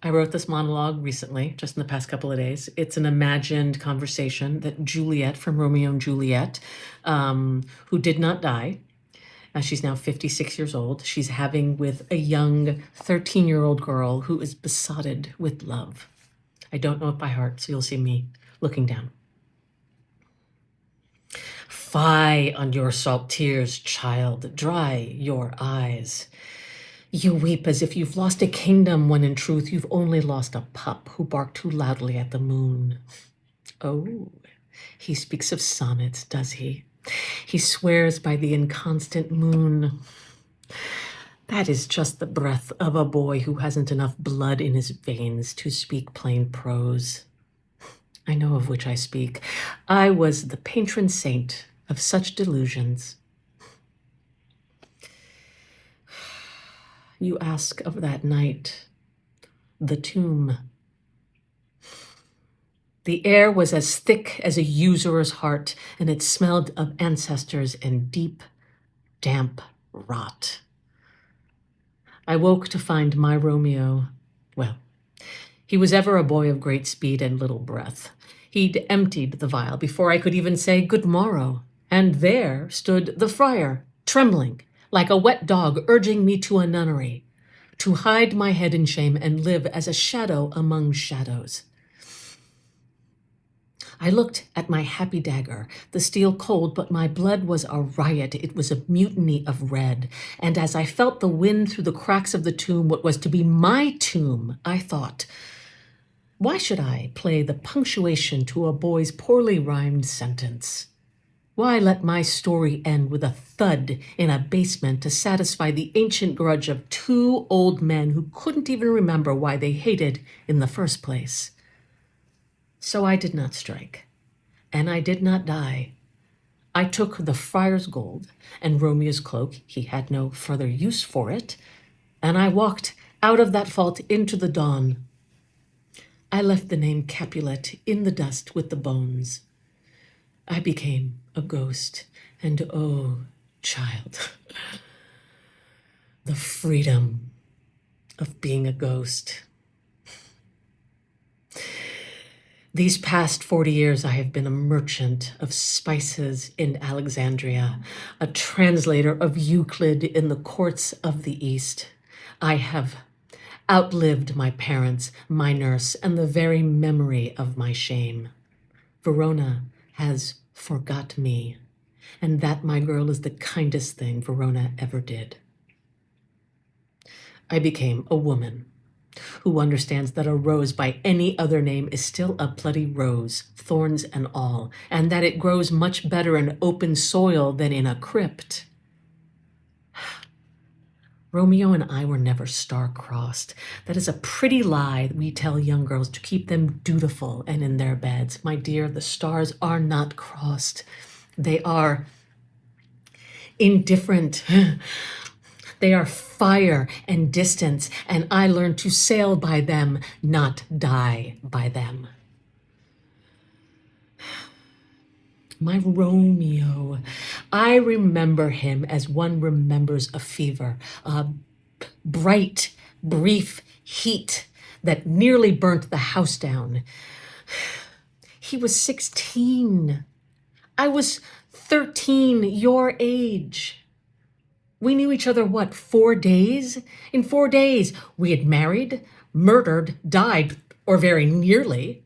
I wrote this monologue recently, just in the past couple of days. It's an imagined conversation that Juliet from Romeo and Juliet, who did not die, she's now 56 years old, she's having with a young 13-year-old girl who is besotted with love. I don't know it by heart, so you'll see me looking down. Fie on your salt tears, child, dry your eyes. You weep as if you've lost a kingdom when in truth you've only lost a pup who barked too loudly at the moon. Oh, he speaks of sonnets, does he? He swears by the inconstant moon. That is just the breath of a boy who hasn't enough blood in his veins to speak plain prose. I know of which I speak. I was the patron saint of such delusions. You ask of that night, the tomb. The air was as thick as a usurer's heart, and it smelled of ancestors and deep, damp rot. I woke to find my Romeo, well, he was ever a boy of great speed and little breath. He'd emptied the vial before I could even say good morrow, and there stood the friar, trembling, like a wet dog urging me to a nunnery, to hide my head in shame and live as a shadow among shadows. I looked at my happy dagger, the steel cold, but my blood was a riot. It was a mutiny of red. And as I felt the wind through the cracks of the tomb, what was to be my tomb, I thought, why should I play the punctuation to a boy's poorly rhymed sentence? Why let my story end with a thud in a basement to satisfy the ancient grudge of two old men who couldn't even remember why they hated in the first place? So I did not strike, and I did not die. I took the friar's gold and Romeo's cloak, he had no further use for it, and I walked out of that vault into the dawn. I left the name Capulet in the dust with the bones. I became a ghost, and oh, child, the freedom of being a ghost. These past 40 years, I have been a merchant of spices in Alexandria, a translator of Euclid in the courts of the East. I have outlived my parents, my nurse, and the very memory of my shame. Verona has forgot me, and that, my girl, is the kindest thing Verona ever did. I became a woman who understands that a rose by any other name is still a bloody rose, thorns and all, and that it grows much better in open soil than in a crypt. Romeo and I were never star-crossed. That is a pretty lie that we tell young girls to keep them dutiful and in their beds. My dear, the stars are not crossed. They are indifferent. They are fire and distance, and I learned to sail by them, not die by them. My Romeo, I remember him as one remembers a fever, a bright, brief heat that nearly burnt the house down. He was 16. I was 13, your age. We knew each other, what, 4 days? In 4 days, we had married, murdered, died, or very nearly.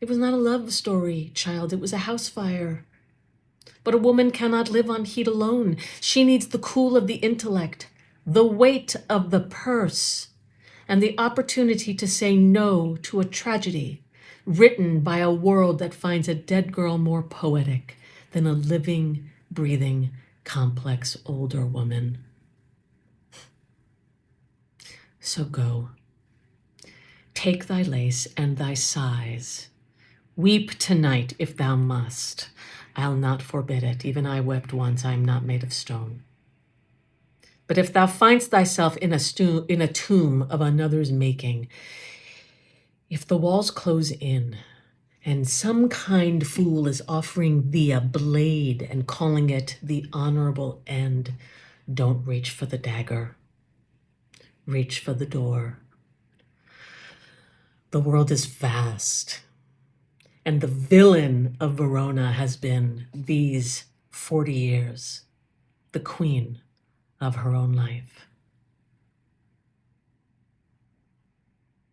It was not a love story, child. It was a house fire. But a woman cannot live on heat alone. She needs the cool of the intellect, the weight of the purse, and the opportunity to say no to a tragedy written by a world that finds a dead girl more poetic than a living, breathing, complex older woman. So go. Take thy lace and thy sighs. Weep tonight if thou must. I'll not forbid it. Even I wept once. I am not made of stone. But if thou find'st thyself in a tomb of another's making, if the walls close in, and some kind fool is offering thee a blade and calling it the honorable end, don't reach for the dagger. Reach for the door. The world is vast, and the villain of Verona has been these 40 years, the queen of her own life.